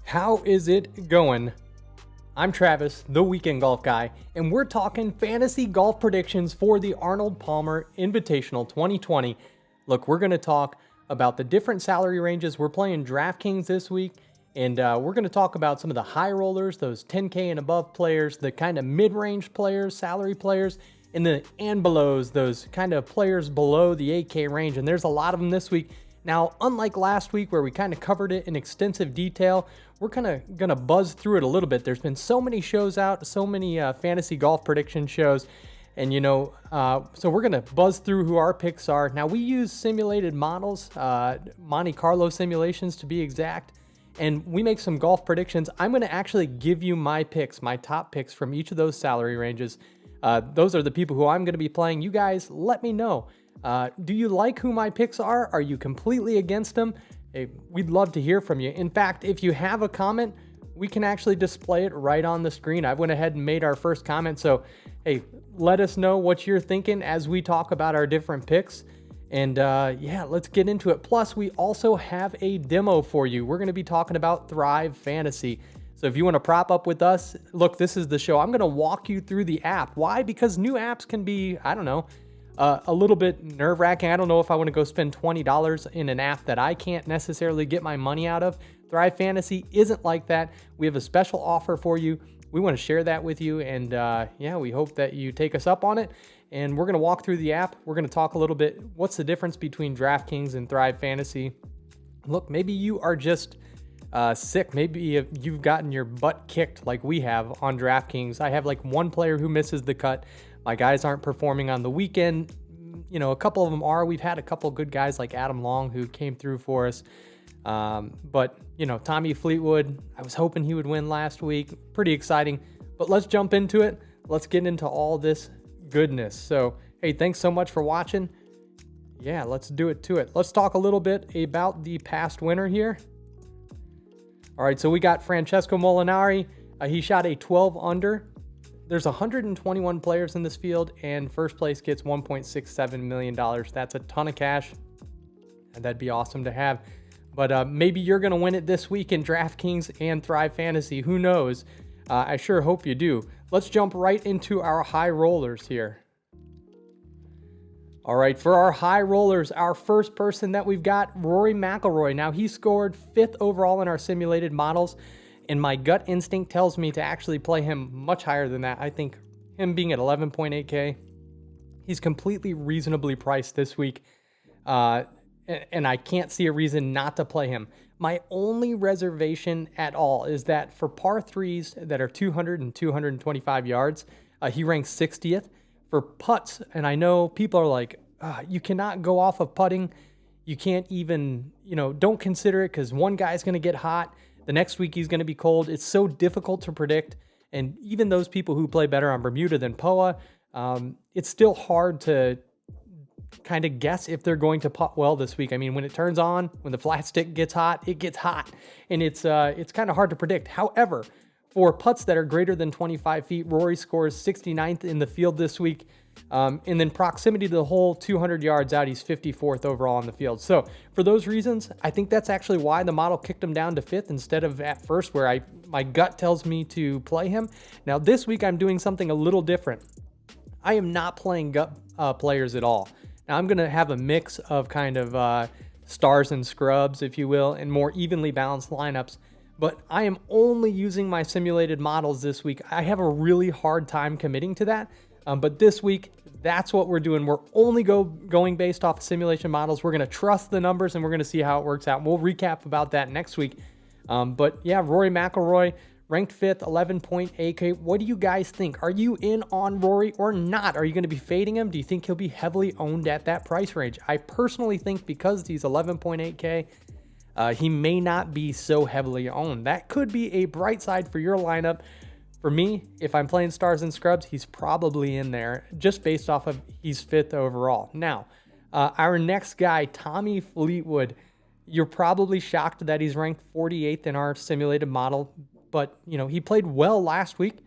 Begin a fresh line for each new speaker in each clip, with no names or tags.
How is it going? I'm Travis, the Weekend Golf Guy, and we're talking fantasy golf predictions for the Arnold Palmer Invitational 2020. Look, we're going to talk about the different salary ranges. We're playing DraftKings this week, and we're going to talk about some of the high rollers, those 10K and above players, the kind of mid-range players, salary players, and the Bulows, those kind of players below the 8K range, and there's a lot of them this week. Now, unlike last week where we kind of covered it in extensive detail, we're kind of going to buzz through it a little bit. There's been so many shows out, so many fantasy golf prediction shows, and so we're going to buzz through who our picks are. Now, we use simulated models, Monte Carlo simulations to be exact, and we make some golf predictions. I'm going to actually give you my picks, my top picks from each of those salary ranges. Those are the people who I'm going to be playing. You guys, let me know. Do you like who my picks are? Are you completely against them? Hey, we'd love to hear from you. In fact, if you have a comment, we can actually display it right on the screen. I went ahead and made our first comment. So, hey, let us know what you're thinking as we talk about our different picks. And yeah, let's get into it. Plus, we also have a demo for you. We're going to be talking about Thrive Fantasy. So if you want to prop up with us, look, this is the show. I'm going to walk you through the app. Why? Because new apps can be, I don't know, a little bit nerve-wracking. I don't know if I want to go spend $20 in an app that I can't necessarily get my money out of. Thrive Fantasy isn't like that. We have a special offer for you. We want to share that with you, and yeah, we hope that you take us up on it. And we're going to walk through the app. We're going to talk a little bit, what's the difference between DraftKings and Thrive Fantasy. Look, maybe you are just sick. Maybe you've gotten your butt kicked like we have on DraftKings. I have like one player who misses the cut. My guys aren't performing on the weekend. You know, a couple of them are. We've had a couple good guys like Adam Long who came through for us. But, you know, Tommy Fleetwood, I was hoping he would win last week. Pretty exciting. But let's jump into it. Let's get into all this goodness. So, hey, thanks so much for watching. Yeah, let's do it to it. Let's talk a little bit about the past winner here. All right, so we got Francesco Molinari. He shot a 12 under. There's 121 players in this field, and first place gets $1.67 million. That's a ton of cash, and that'd be awesome to have. But maybe you're going to win it this week in DraftKings and Thrive Fantasy. Who knows? I sure hope you do. Let's jump right into our high rollers here. All right, for our high rollers, our first person that we've got, Rory McIlroy. Now, he scored 5th overall in our simulated models, and my gut instinct tells me to actually play him much higher than that. I think him being at 11.8K, he's completely reasonably priced this week, and I can't see a reason not to play him. My only reservation at all is that for par 3s that are 200 and 225 yards, he ranks 60th. For putts, and I know people are like, you cannot go off of putting. You can't even, don't consider it because one guy's going to get hot. The next week he's going to be cold. It's so difficult to predict. And even those people who play better on Bermuda than POA, it's still hard to kind of guess if they're going to putt well this week. I mean, when it turns on, when the flat stick gets hot, it gets hot. And it's kind of hard to predict. However, for putts that are greater than 25 feet, Rory scores 69th in the field this week. And then proximity to the hole, 200 yards out, he's 54th overall on the field. So for those reasons, I think that's actually why the model kicked him down to 5th instead of at first, where my gut tells me to play him. Now this week I'm doing something a little different. I am not playing gut players at all. Now I'm going to have a mix of kind of stars and scrubs, if you will, and more evenly balanced lineups. But I am only using my simulated models this week. I have a really hard time committing to that. But this week, that's what we're doing. We're only going based off of simulation models. We're going to trust the numbers, and we're going to see how it works out. We'll recap about that next week. But yeah, Rory McIlroy, ranked 5th, 11.8K. What do you guys think? Are you in on Rory or not? Are you going to be fading him? Do you think he'll be heavily owned at that price range? I personally think because he's 11.8K, he may not be so heavily owned. That could be a bright side for your lineup. For me, if I'm playing stars and scrubs, he's probably in there just based off of he's 5th overall. Now, our next guy, Tommy Fleetwood, you're probably shocked that he's ranked 48th in our simulated model, but he played well last week.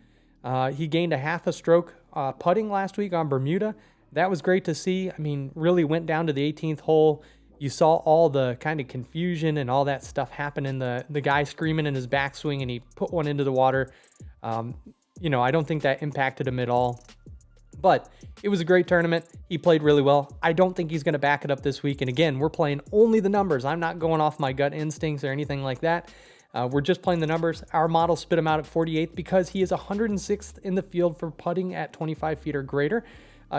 He gained a half a stroke putting last week on Bermuda. That was great to see. I mean, really went down to the 18th hole. You saw all the kind of confusion and all that stuff happen in the guy screaming in his backswing, and he put one into the water. I don't think that impacted him at all, but it was a great tournament. He played really well. I don't think he's going to back it up this week. And again, we're playing only the numbers. I'm not going off my gut instincts or anything like that. We're just playing the numbers. Our model spit him out at 48th because he is 106th in the field for putting at 25 feet or greater.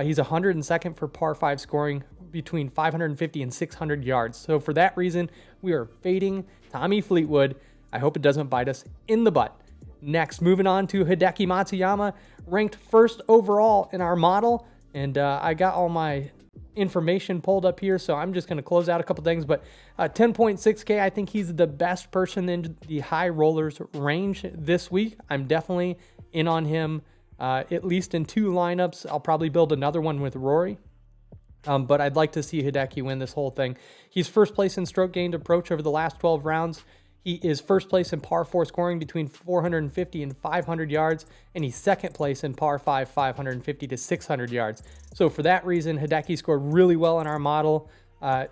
He's 102nd for par 5 scoring between 550 and 600 yards. So for that reason, we are fading Tommy Fleetwood. I hope it doesn't bite us in the butt. Next, moving on to Hideki Matsuyama, ranked 1st overall in our model. And I got all my information pulled up here, so I'm just going to close out a couple things. But 10.6K, I think he's the best person in the high rollers range this week. I'm definitely in on him, at least in 2 lineups. I'll probably build another one with Rory. But I'd like to see Hideki win this whole thing. He's 1st place in stroke gained approach over the last 12 rounds. He is 1st place in par 4 scoring between 450 and 500 yards, and he's 2nd place in par 5, 550 to 600 yards. So for that reason, Hideki scored really well in our model.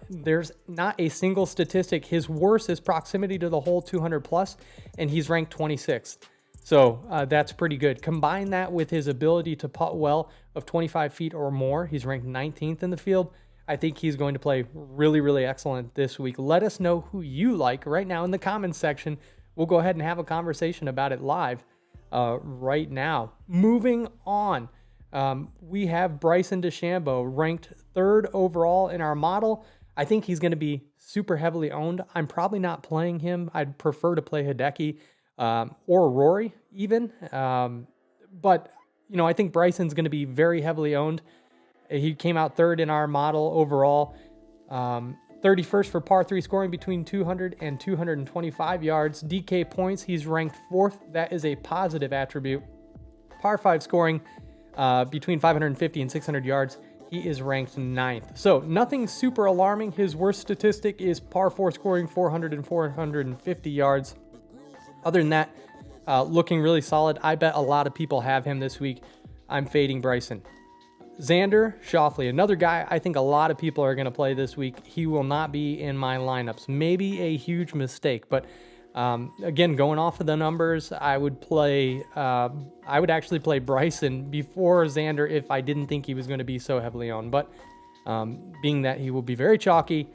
There's not a single statistic. His worst is proximity to the hole 200 plus, and he's ranked 26th. So that's pretty good. Combine that with his ability to putt well of 25 feet or more. He's ranked 19th in the field. I think he's going to play really, really excellent this week. Let us know who you like right now in the comments section. We'll go ahead and have a conversation about it live right now. Moving on, we have Bryson DeChambeau ranked 3rd overall in our model. I think he's going to be super heavily owned. I'm probably not playing him. I'd prefer to play Hideki or Rory even. But, I think Bryson's going to be very heavily owned. He came out 3rd in our model overall, 31st for par 3 scoring between 200 and 225 yards. DK points, he's ranked 4th. That is a positive attribute. Par 5 scoring between 550 and 600 yards. He is ranked 9th. So nothing super alarming. His worst statistic is par 4 scoring 400 and 450 yards. Other than that, looking really solid. I bet a lot of people have him this week. I'm fading Bryson. Xander Schauffele, another guy I think a lot of people are going to play this week. He will not be in my lineups. Maybe a huge mistake, but again, going off of the numbers, I would actually play Bryson before Xander if I didn't think he was going to be so heavily owned. But being that he will be very chalky,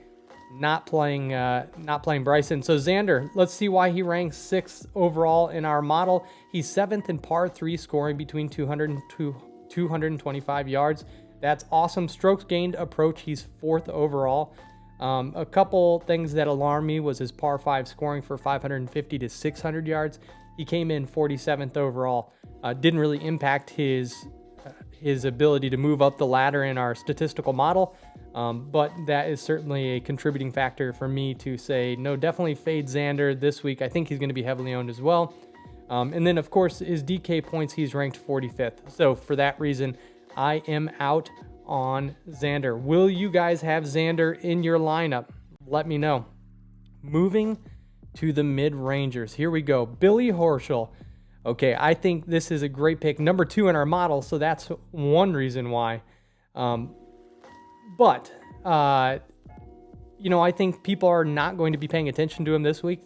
not playing Bryson. So Xander, let's see why he ranks 6th overall in our model. He's 7th in par 3 scoring between 200 and 225 yards. That's awesome. Strokes gained approach, he's 4th overall. A couple things that alarmed me was his par 5 scoring for 550 to 600 yards. He came in 47th overall. Didn't really impact his ability to move up the ladder in our statistical model, but that is certainly a contributing factor for me to say, no, definitely fade Xander this week. I think he's going to be heavily owned as well. And then, of course, his DK points, he's ranked 45th. So for that reason, I am out on Xander. Will you guys have Xander in your lineup? Let me know. Moving to the mid-rangers. Here we go. Billy Horschel. Okay, I think this is a great pick. Number 2 in our model, so that's one reason why. But I think people are not going to be paying attention to him this week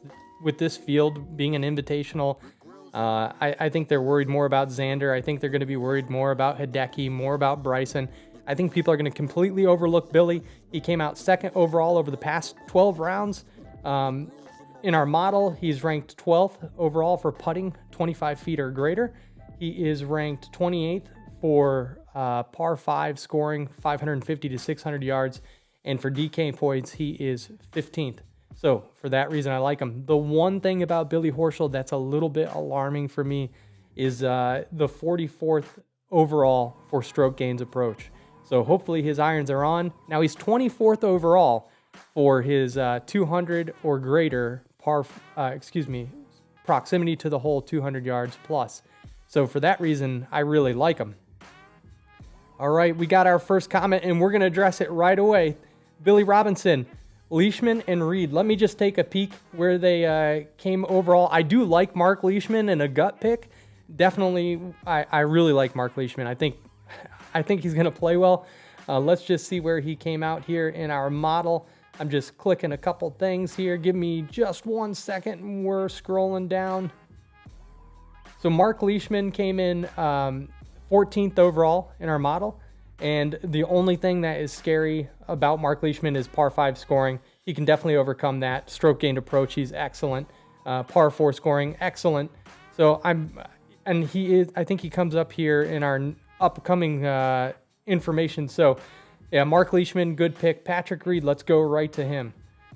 with this field being an invitational. I think they're worried more about Xander. I think they're going to be worried more about Hideki, more about Bryson. I think people are going to completely overlook Billy. He came out second overall over the past 12 rounds. In our model, he's ranked 12th overall for putting 25 feet or greater. He is ranked 28th for par 5 scoring 550 to 600 yards. And for DK points, he is 15th. So for that reason, I like him. The one thing about Billy Horschel that's a little bit alarming for me is the 44th overall for stroke gains approach. So hopefully his irons are on. Now he's 24th overall for his 200 or greater proximity to the hole 200 yards plus. So for that reason, I really like him. All right, we got our first comment and we're going to address it right away. Billy Robinson, Leishman and Reed. Let me just take a peek where they came overall. I do like Marc Leishman in a gut pick. Definitely, I really like Marc Leishman. I think he's going to play well. Let's just see where he came out here in our model. I'm just clicking a couple things here. Give me just 1 second. We're scrolling down. So Marc Leishman came in 14th overall in our model. And the only thing that is scary about Marc Leishman is par 5 scoring. He can definitely overcome that. Stroke gained approach, he's excellent. Par 4 scoring, excellent. So I think he comes up here in our upcoming information. So yeah, Marc Leishman, good pick. Patrick Reed, let's go right to him.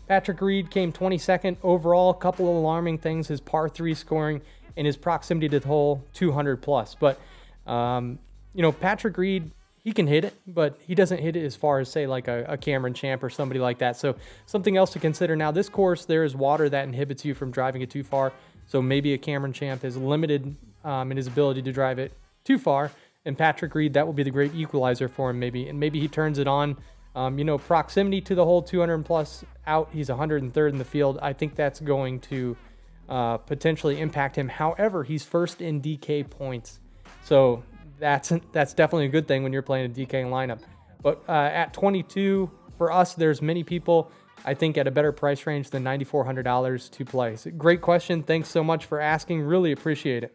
Patrick Reed came 22nd overall. A couple of alarming things, his par 3 scoring and his proximity to the hole 200 plus. But, Patrick Reed, he can hit it, but he doesn't hit it as far as, say, like a Cameron Champ or somebody like that. So something else to consider. Now, this course, there is water that inhibits you from driving it too far. So maybe a Cameron Champ is limited in his ability to drive it too far. And Patrick Reed, that will be the great equalizer for him maybe. And maybe he turns it on. Proximity to the hole 200 plus out. He's 103rd in the field. I think that's going to potentially impact him. However, he's first in DK points. So that's definitely a good thing when you're playing a DK lineup. But at 22, for us, there's many people, I think, at a better price range than $9,400 to play. So great question. Thanks so much for asking. Really appreciate it.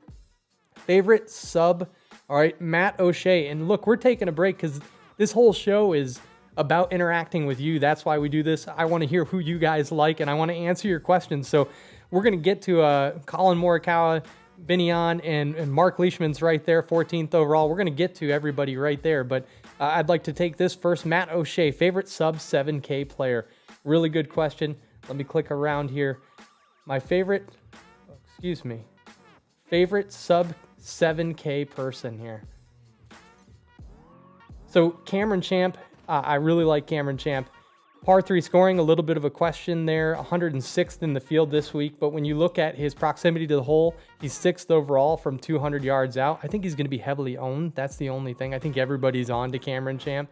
Favorite sub? All right, Matt O'Shea. And look, we're taking a break because this whole show is about interacting with you. That's why we do this. I want to hear who you guys like, and I want to answer your questions. So we're going to get to Colin Morikawa, Binion, and Marc Leishman's right there, 14th overall. We're going to get to everybody right there, but I'd like to take this first. Matt O'Shea, favorite sub 7K player. Really good question. Let me click around here. My favorite sub 7K person here. So Cameron Champ, I really like Cameron Champ. Par 3 scoring, a little bit of a question there. 106th in the field this week, but when you look at his proximity to the hole, he's 6th overall from 200 yards out. I think he's going to be heavily owned. That's the only thing. I think everybody's on to Cameron Champ.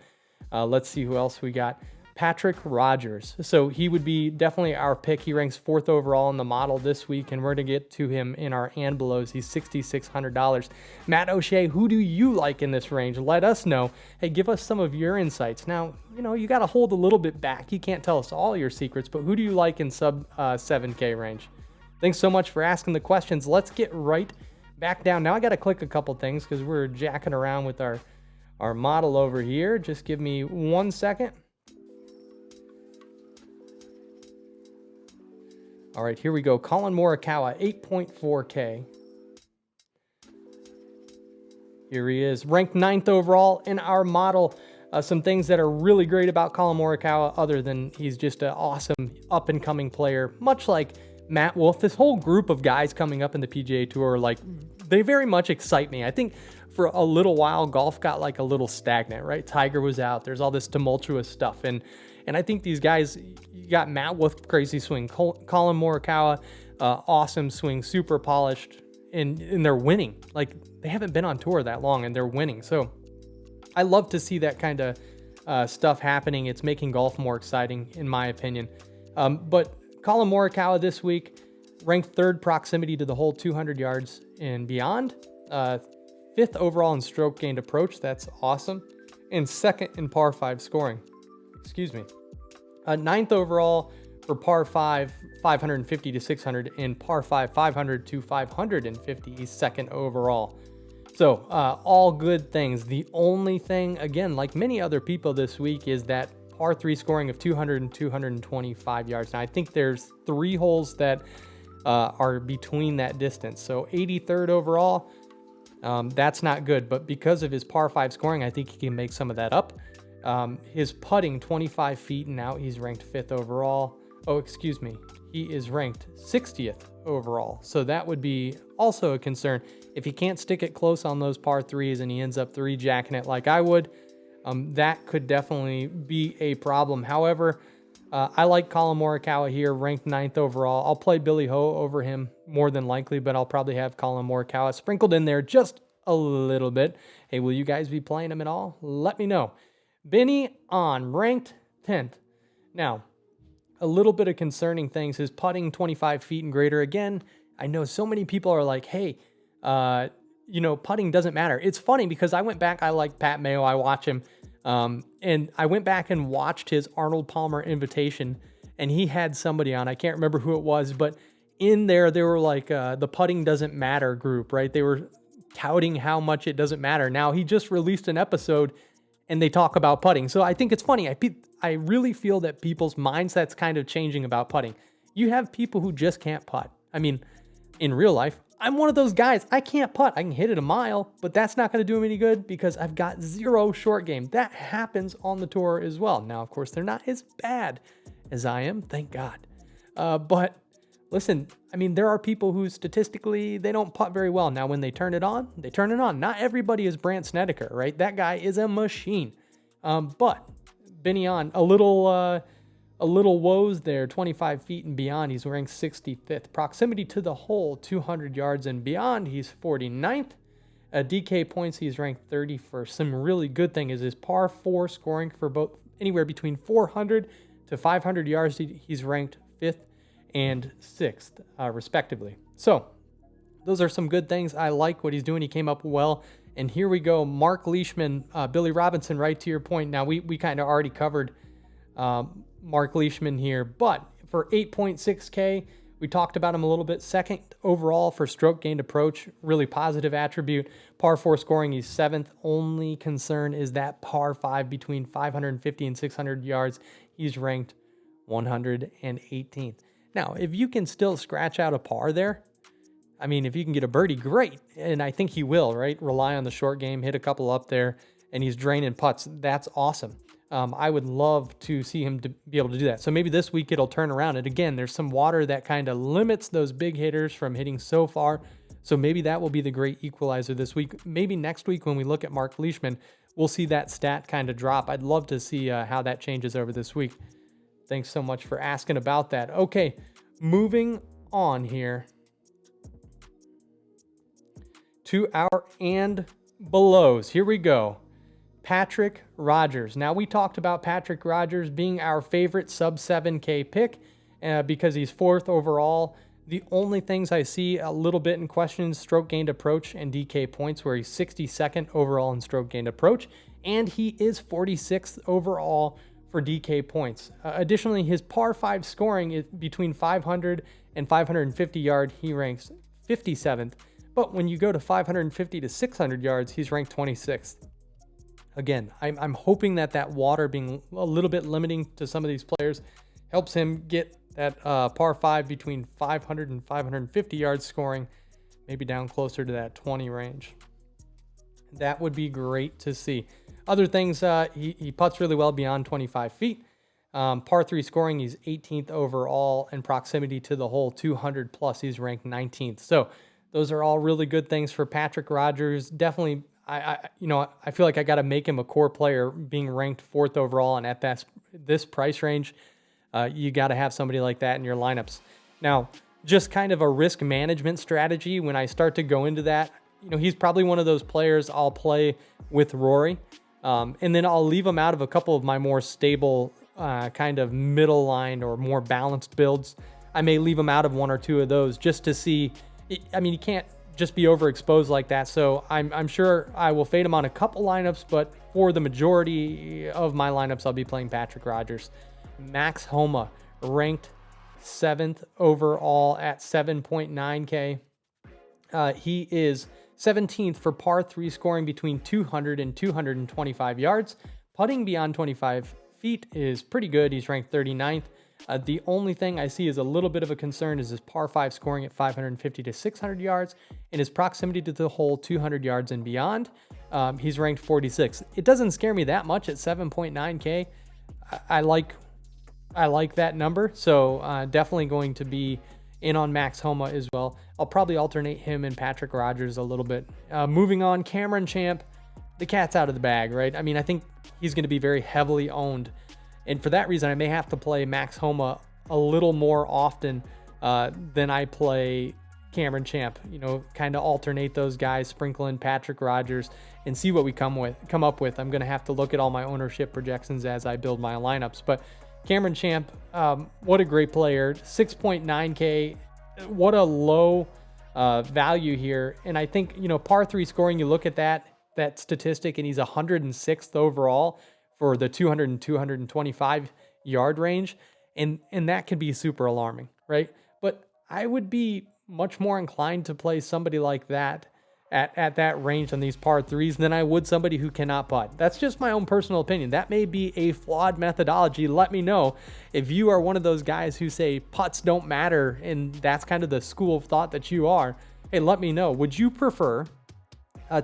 Let's see who else we got. Patrick Rogers. So he would be definitely our pick. He ranks 4th overall in the model this week, and we're going to get to him in our and Bulows. He's $6,600. Matt O'Shea, who do you like in this range? Let us know. Hey, give us some of your insights. Now, you got to hold a little bit back. You can't tell us all your secrets, but who do you like in sub 7K range? Thanks so much for asking the questions. Let's get right back down. Now I got to click a couple things because we're jacking around with our model over here. Just give me 1 second. All right, here we go. Colin Morikawa, 8.4K. Here he is, ranked 9th overall in our model. Some things that are really great about Colin Morikawa, other than he's just an awesome up-and-coming player, much like Matt Wolff. This whole group of guys coming up in the PGA Tour, they very much excite me. I think for a little while, golf got a little stagnant, right? Tiger was out. There's all this tumultuous stuff, and I think these guys, you got Matt Wolff, crazy swing, Colin Morikawa, awesome swing, super polished, and they're winning. They haven't been on tour that long, and they're winning. So I love to see that kind of stuff happening. It's making golf more exciting, in my opinion. But Colin Morikawa this week, Ranked third proximity to the hole, 200 yards and beyond. Fifth overall in stroke gained approach. That's awesome. And second in par 5 scoring. Excuse me. Ninth overall for par 5, 550 to 600, and par 5, 500 to 550. He's second overall. So all good things. The only thing, again, like many other people this week, is that par 3 scoring of 200 and 225 yards. Now, I think there's 3 holes that are between that distance. So 83rd overall, that's not good. But because of his par 5 scoring, I think he can make some of that up. His putting, 25 feet and out, he's ranked 5th overall. Oh, excuse me. He is ranked 60th overall. So that would be also a concern. If he can't stick it close on those par 3s and he ends up 3-jacking it like I would, that could definitely be a problem. However, I like Colin Morikawa here, ranked 9th overall. I'll play Billy Ho over him more than likely, but I'll probably have Colin Morikawa sprinkled in there just a little bit. Hey, will you guys be playing him at all? Let me know. Benny on, ranked 10th. Now, a little bit of concerning things. His putting 25 feet and greater. Again, I know so many people are like, hey, putting doesn't matter. It's funny because I went back, I like Pat Mayo, I watch him, and I went back and watched his Arnold Palmer Invitation, and he had somebody on, I can't remember who it was, but in there, they were like the putting doesn't matter group, right? They were touting how much it doesn't matter. Now, he just released an episode, and they talk about putting. So I think it's funny. I really feel that people's mindset's kind of changing about putting. You have people who just can't putt. I mean, in real life, I'm one of those guys. I can't putt. I can hit it a mile, but that's not going to do him any good because I've got 0 short game. That happens on the tour as well. Now, of course, they're not as bad as I am, thank God. But listen, I mean, there are people who statistically, they don't putt very well. Now, when they turn it on, they turn it on. Not everybody is Brandt Snedeker, right? That guy is a machine. But Benny on, a little woes there, 25 feet and beyond. He's ranked 65th. Proximity to the hole, 200 yards and beyond. He's 49th. DK points, he's ranked 31st. Some really good thing is his par 4 scoring for both anywhere between 400 to 500 yards. He's ranked 5th and 6th, respectively. So those are some good things. I like what he's doing. He came up well. And here we go. Marc Leishman, Billy Robinson, right to your point. Now, we kind of already covered Marc Leishman here, but for 8.6K, we talked about him a little bit. Second overall for stroke gained approach, really positive attribute. Par 4 scoring, he's 7th. Only concern is that par 5 between 550 and 600 yards. He's ranked 118th. Now, if you can still scratch out a par there, I mean, if you can get a birdie, great. And I think he will, right? Rely on the short game, hit a couple up there, and he's draining putts. That's awesome. I would love to see him to be able to do that. So maybe this week it'll turn around. And again, there's some water that kind of limits those big hitters from hitting so far. So maybe that will be the great equalizer this week. Maybe next week when we look at Marc Leishman, we'll see that stat kind of drop. I'd love to see how that changes over this week. Thanks so much for asking about that. Okay, moving on here to our and Bulows. Here we go. Patrick Rodgers. Now, we talked about Patrick Rodgers being our favorite sub 7K pick because he's 4th overall. The only things I see a little bit in question, stroke gained approach and DK points, where he's 62nd overall in stroke gained approach, and he is 46th overall for DK points. Additionally, his par 5 scoring is between 500 and 550 yard. He ranks 57th. But when you go to 550 to 600 yards, he's ranked 26th. Again, I'm hoping that water being a little bit limiting to some of these players helps him get that par 5 between 500 and 550 yards scoring, maybe down closer to that 20 range. That would be great to see. Other things, he putts really well beyond 25 feet. Par 3 scoring, he's 18th overall, and proximity to the hole, 200 plus, he's ranked 19th. So those are all really good things for Patrick Rodgers. Definitely, I feel like I got to make him a core player, being ranked 4th overall, and at this price range, you got to have somebody like that in your lineups. Now, just kind of a risk management strategy. When I start to go into that, he's probably one of those players I'll play with Rory, and then I'll leave him out of a couple of my more stable kind of middle line or more balanced builds. I may leave him out of one or two of those just to see. I mean, you can't just be overexposed like that. So I'm sure I will fade him on a couple lineups, but for the majority of my lineups, I'll be playing Patrick Rodgers. Max Homa, ranked 7th overall at 7.9K. He is 17th for par 3 scoring between 200 and 225 yards. Putting beyond 25 feet is pretty good. He's ranked 39th. The only thing I see is a little bit of a concern is his par 5 scoring at 550 to 600 yards and his proximity to the hole 200 yards and beyond. He's ranked 46th. It doesn't scare me that much at 7.9K. I like that number, so definitely going to be in on Max Homa as well. I'll probably alternate him and Patrick Rodgers a little bit. Moving on, Cameron Champ, the cat's out of the bag, right? I mean, I think he's going to be very heavily owned. And for that reason, I may have to play Max Homa a little more often than I play Cameron Champ. You know, kind of alternate those guys, sprinkle in Patrick Rodgers, and see what we come up with. I'm going to have to look at all my ownership projections as I build my lineups. But Cameron Champ, what a great player. 6.9K, what a low value here. And I think, you know, par 3 scoring, you look at that statistic, and he's 106th overall for the 200 and 225 yard range. And that could be super alarming, right? But I would be much more inclined to play somebody like that at that range on these par 3s than I would somebody who cannot putt. That's just my own personal opinion. That may be a flawed methodology. Let me know if you are one of those guys who say putts don't matter and that's kind of the school of thought that you are. Hey, let me know. Would you prefer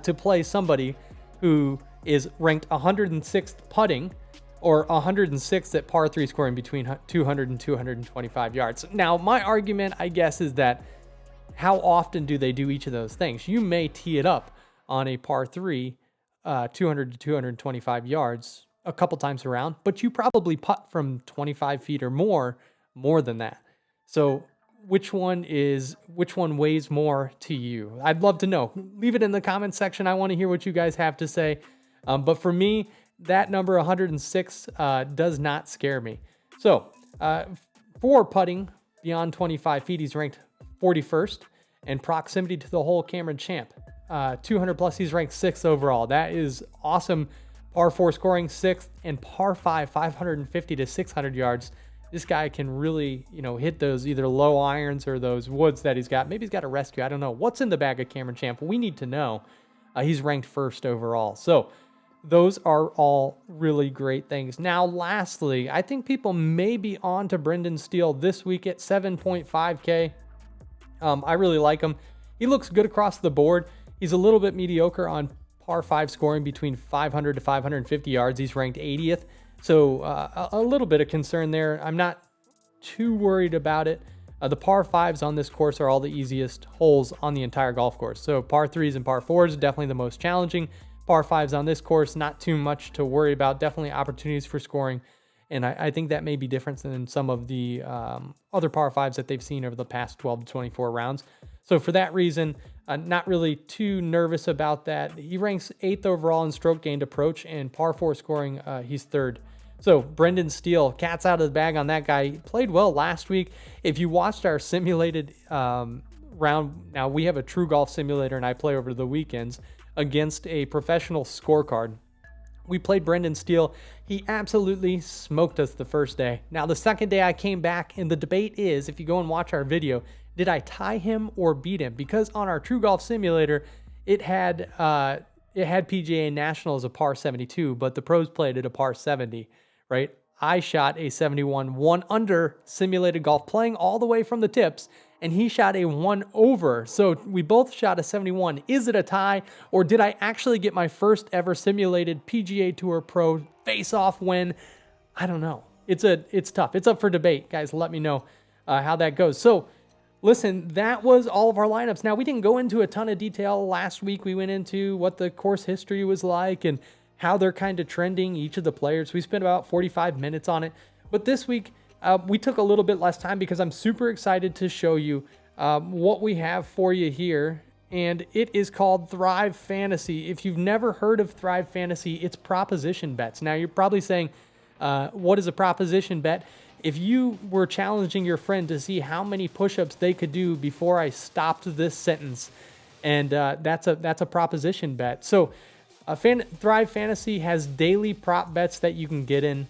to play somebody who is ranked 106th putting or 106th at par 3 scoring between 200 and 225 yards? Now, my argument, I guess, is that how often do they do each of those things? You may tee it up on a par 3, 200 to 225 yards a couple times around, but you probably putt from 25 feet or more than that. So which one weighs more to you? I'd love to know. Leave it in the comments section. I want to hear what you guys have to say. But for me, that number 106 does not scare me. So for putting beyond 25 feet, he's ranked 41st, and proximity to the hole, Cameron Champ, 200 plus, he's ranked 6th overall. That is awesome. Par 4 scoring 6th, and par 5, 550 to 600 yards. This guy can really, you know, hit those either low irons or those woods that he's got. Maybe he's got a rescue. I don't know. What's in the bag of Cameron Champ? We need to know. He's ranked 1st overall. So those are all really great things. Now, lastly, I think people may be on to Brendan Steele this week at 7.5K. I really like him. He looks good across the board. He's a little bit mediocre on par 5 scoring between 500 to 550 yards. He's ranked 80th. So a little bit of concern there. I'm not too worried about it. The par 5s on this course are all the easiest holes on the entire golf course. So par 3s and par 4s definitely the most challenging. Par 5s on this course, not too much to worry about. Definitely opportunities for scoring. And I think that may be different than some of the other par 5s that they've seen over the past 12 to 24 rounds. So for that reason, not really too nervous about that. He ranks 8th overall in stroke gained approach, and par 4 scoring, he's 3rd. So Brendan Steele, cat's out of the bag on that guy. He played well last week. If you watched our simulated round, now we have a True Golf simulator, and I play over the weekends against a professional scorecard. We played Brendan Steele. He absolutely smoked us the first day. Now, the second day I came back, and the debate is, if you go and watch our video, did I tie him or beat him? Because on our True Golf simulator, it had PGA National as a par 72, but the pros played at a par 70, right? I shot a 71, 1 under simulated golf, playing all the way from the tips, and he shot a 1 over. So we both shot a 71. Is it a tie, or did I actually get my first ever simulated PGA Tour Pro face-off win? I don't know. It's tough. It's up for debate, guys. Let me know how that goes. So listen, that was all of our lineups. Now, we didn't go into a ton of detail last week. We went into what the course history was like and how they're kind of trending, each of the players. We spent about 45 minutes on it. But this week, we took a little bit less time because I'm super excited to show you what we have for you here. And it is called Thrive Fantasy. If you've never heard of Thrive Fantasy, it's proposition bets. Now, you're probably saying, what is a proposition bet? if you were challenging your friend to see how many push-ups they could do before I stopped this sentence, and that's a proposition bet. So Thrive Fantasy has daily prop bets that you can get in.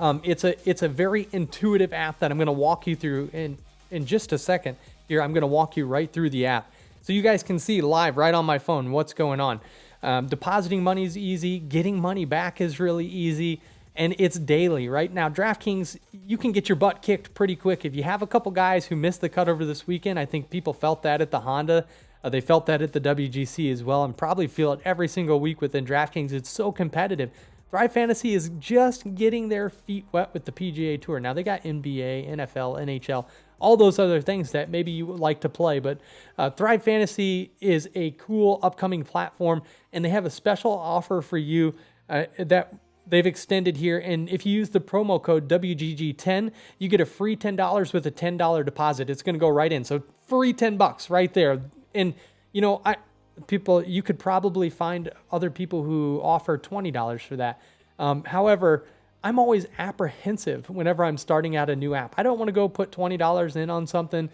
It's a very intuitive app that I'm going to walk you through in just a second. Here, I'm going to walk you right through the app so you guys can see live right on my phone what's going on. Depositing money is easy. Getting money back is really easy. And it's daily. Right now, DraftKings, you can get your butt kicked pretty quick. If you have a couple guys who missed the cut over this weekend, I think people felt that at the Honda. They felt that at the WGC as well, and probably feel it every single week within DraftKings. It's so competitive. Thrive Fantasy is just getting their feet wet with the PGA Tour. Now, they got NBA, NFL, NHL, all those other things that maybe you would like to play, but Thrive Fantasy is a cool upcoming platform, and they have a special offer for you that they've extended here. And if you use the promo code WGG10, you get a free $10 with a $10 deposit. It's going to go right in. So free $10 right there. And, you know, you could probably find other people who offer $20 for that. However, I'm always apprehensive whenever I'm starting out a new app. I don't want to go put $20 in on something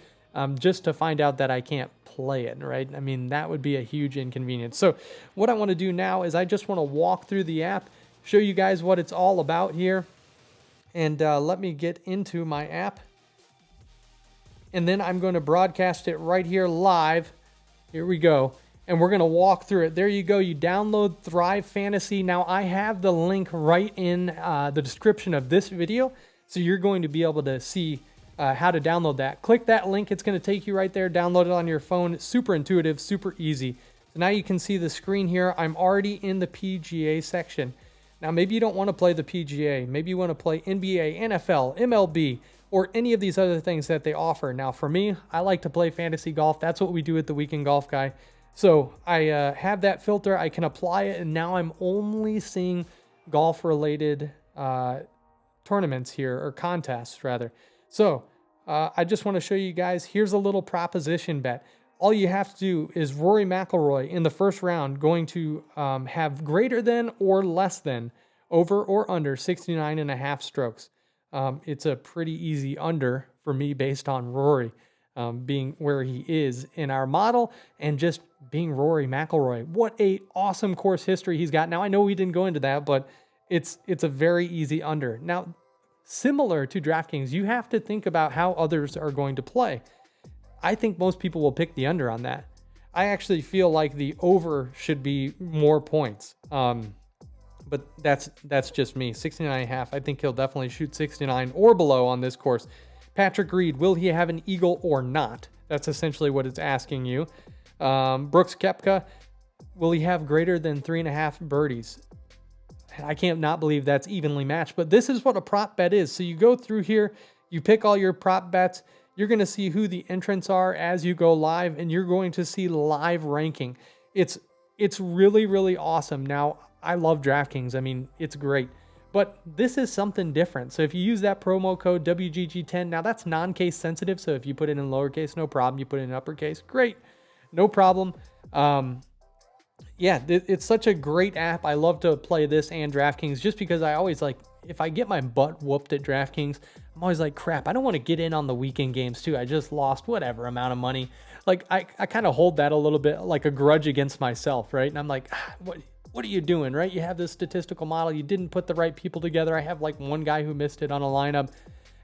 just to find out that I can't play it, right? I mean, that would be a huge inconvenience. So what I want to do now is I just want to walk through the app, show you guys what it's all about here. And let me get into my app. And then I'm going to broadcast it right here live. Here we go. And we're going to walk through it. There you go. You download Thrive Fantasy. Now, I have the link right in the description of this video. So you're going to be able to see how to download that. Click that link. It's going to take you right there. Download it on your phone. It's super intuitive, super easy. So now you can see the screen here. I'm already in the PGA section. Now, maybe you don't want to play the PGA. Maybe you want to play NBA, NFL, MLB, or any of these other things that they offer. Now, for me, I like to play fantasy golf. That's what we do at the Weekend Golf Guy. So I have that filter. I can apply it, and now I'm only seeing golf-related tournaments here, or contests, rather. So I just want to show you guys, here's a little proposition bet. All you have to do is Rory McIlroy in the first round going to have greater than or less than, over or under 69.5 strokes. It's a pretty easy under for me based on Rory being where he is in our model and just being Rory McIlroy. What a awesome course history he's got. Now, I know we didn't go into that, but it's a very easy under. Now, similar to DraftKings, you have to think about how others are going to play. I think most people will pick the under on that. I actually feel like the over should be more points. But that's just me. 69.5. I think he'll definitely shoot 69 or below on this course. Patrick Reed, will he have an eagle or not? That's essentially what it's asking you. Brooks Koepka, will he have greater than 3.5 birdies? I can't not believe that's evenly matched, but this is what a prop bet is. So you go through here, you pick all your prop bets. You're going to see who the entrants are as you go live, and you're going to see live ranking. It's really, really awesome. Now, I love DraftKings. I mean, it's great. But this is something different. So if you use that promo code WGG10, now that's non-case sensitive. So if you put it in lowercase, no problem. You put it in uppercase, great. No problem. Yeah, it's such a great app. I love to play this and DraftKings just because I always like, if I get my butt whooped at DraftKings, I'm always like, crap, I don't want to get in on the weekend games too. I just lost whatever amount of money. Like, I kind of hold that a little bit like a grudge against myself, right? And I'm like, what are you doing, right? You have this statistical model. You didn't put the right people together. I have like one guy who missed it on a lineup,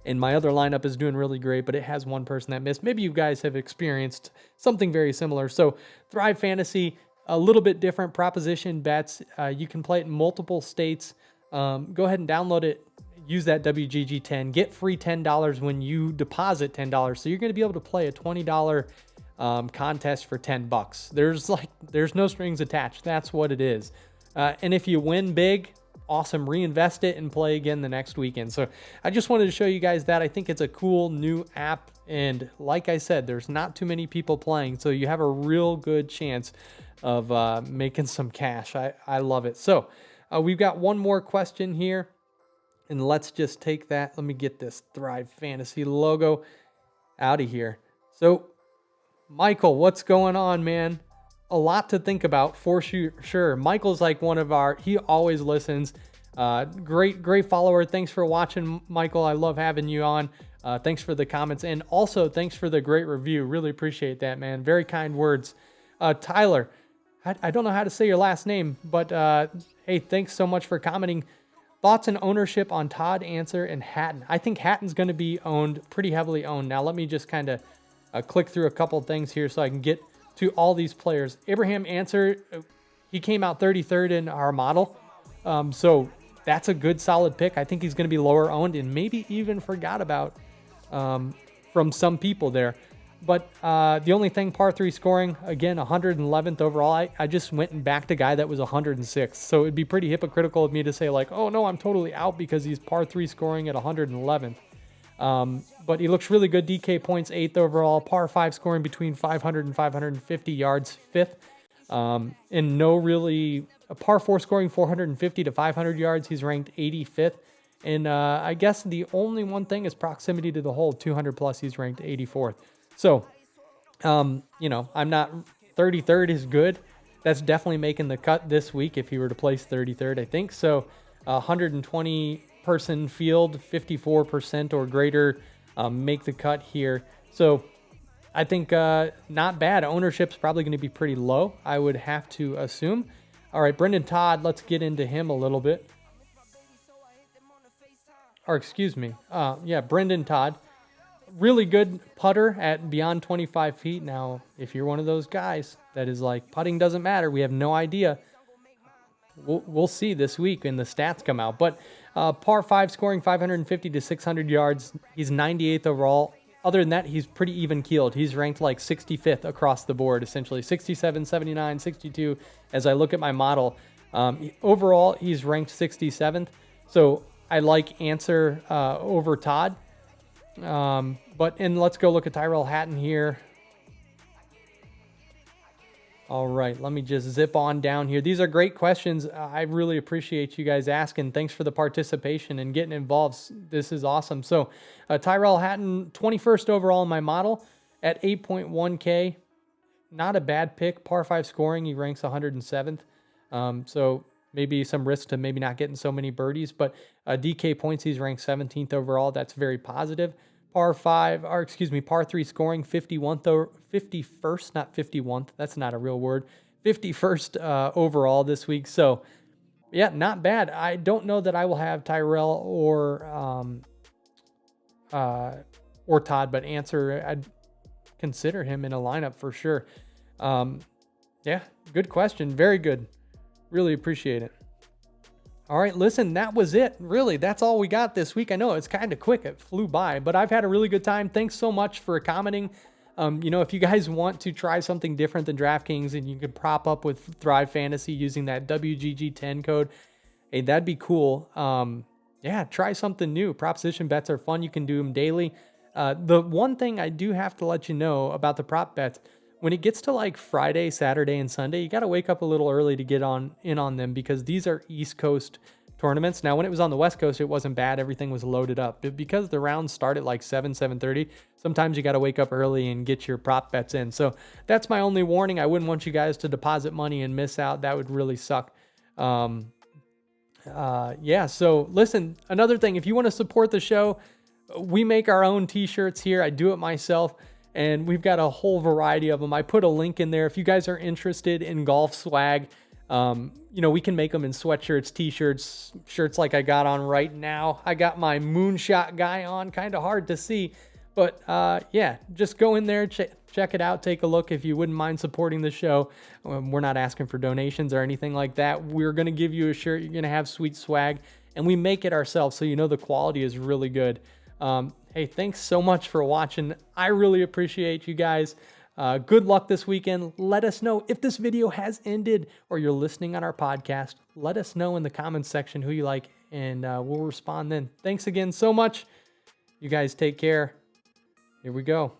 and my other lineup is doing really great, but it has one person that missed. Maybe you guys have experienced something very similar. So Thrive Fantasy, a little bit different proposition bets. You can play it in multiple states. Go ahead and download it. Use that WGG10. Get free $10 when you deposit $10. So you're going to be able to play a $20 contest for $10. There's no strings attached. That's what it is. And if you win big, awesome, reinvest it and play again the next weekend. So I just wanted to show you guys that. I think it's a cool new app. And like I said, there's not too many people playing. So you have a real good chance of making some cash. I love it. So we've got one more question here. And let's just take that. Let me get this Thrive Fantasy logo out of here. So, Michael, what's going on, man? A lot to think about for sure. Michael's like he always listens. Great follower. Thanks for watching, Michael. I love having you on. Thanks for the comments, and also thanks for the great review. Really appreciate that, man. Very kind words. Tyler, I don't know how to say your last name, but hey, thanks so much for commenting. Thoughts and ownership on Todd, Answer, and Hatton. I think Hatton's going to be pretty heavily owned. Now, let me just kind of click through a couple things here so I can get to all these players. Abraham Answer, he came out 33rd in our model. So that's a good solid pick. I think he's going to be lower owned and maybe even forgot about from some people there. But the only thing, par 3 scoring, again, 111th overall. I just went and backed a guy that was 106th. So it'd be pretty hypocritical of me to say like, oh no, I'm totally out because he's par 3 scoring at 111th. But he looks really good. DK points 8th overall. Par 5 scoring between 500 and 550 yards, 5th. And no really, a par 4 scoring 450 to 500 yards. He's ranked 85th. And I guess the only one thing is proximity to the hole, 200 plus. He's ranked 84th. So, you know, I'm not, 33rd is good. That's definitely making the cut this week if he were to place 33rd, I think. So, 120 person field, 54% or greater make the cut here. So, I think not bad. Ownership's probably going to be pretty low, I would have to assume. All right, Brendan Todd, let's get into him a little bit. Or excuse me. Yeah, Brendan Todd. Really good putter at beyond 25 feet. Now, if you're one of those guys that is like, putting doesn't matter, we have no idea. We'll see this week when the stats come out. But par 5 scoring 550 to 600 yards. He's 98th overall. Other than that, he's pretty even keeled. He's ranked like 65th across the board, essentially 67, 79, 62. As I look at my model, overall, he's ranked 67th. So I like Answer over Todd. And let's go look at Tyrell Hatton here. All right, let me just zip on down here. These are great questions. I really appreciate you guys asking. Thanks for the participation and getting involved. This is awesome. So Tyrell Hatton, 21st overall in my model at 8.1K. Not a bad pick. Par 5 scoring, he ranks 107th. So maybe some risk to maybe not getting so many birdies, but DK points, he's ranked 17th overall. That's very positive. Par 3 scoring, 51st, not 51th. That's not a real word. 51st overall this week. So, yeah, not bad. I don't know that I will have Tyrell or Todd, but Answer, I'd consider him in a lineup for sure. Yeah, good question. Very good. Really appreciate it. All right, listen, that was it. Really, that's all we got this week. I know it's kind of quick. It flew by, but I've had a really good time. Thanks so much for commenting. You know, if you guys want to try something different than DraftKings and you could prop up with Thrive Fantasy using that WGG10 code, hey, that'd be cool. Yeah, try something new. Proposition bets are fun. You can do them daily. The one thing I do have to let you know about the prop bets, when it gets to like Friday, Saturday, and Sunday, you got to wake up a little early to get in on them because these are East Coast tournaments. Now, when it was on the West Coast, it wasn't bad. Everything was loaded up. But because the rounds start at like 7:30, sometimes you got to wake up early and get your prop bets in. So that's my only warning. I wouldn't want you guys to deposit money and miss out. That would really suck. Yeah, so listen, another thing, if you want to support the show, we make our own t-shirts here. I do it myself. And we've got a whole variety of them. I put a link in there. If you guys are interested in golf swag, you know, we can make them in sweatshirts, t-shirts, shirts like I got on right now. I got my moonshot guy on, kind of hard to see. But yeah, just go in there, check it out, take a look if you wouldn't mind supporting the show. We're not asking for donations or anything like that. We're going to give you a shirt. You're going to have sweet swag. And we make it ourselves, so you know the quality is really good. Hey, thanks so much for watching. I really appreciate you guys. Good luck this weekend. Let us know if this video has ended or you're listening on our podcast. Let us know in the comments section who you like, and we'll respond then. Thanks again so much. You guys take care. Here we go.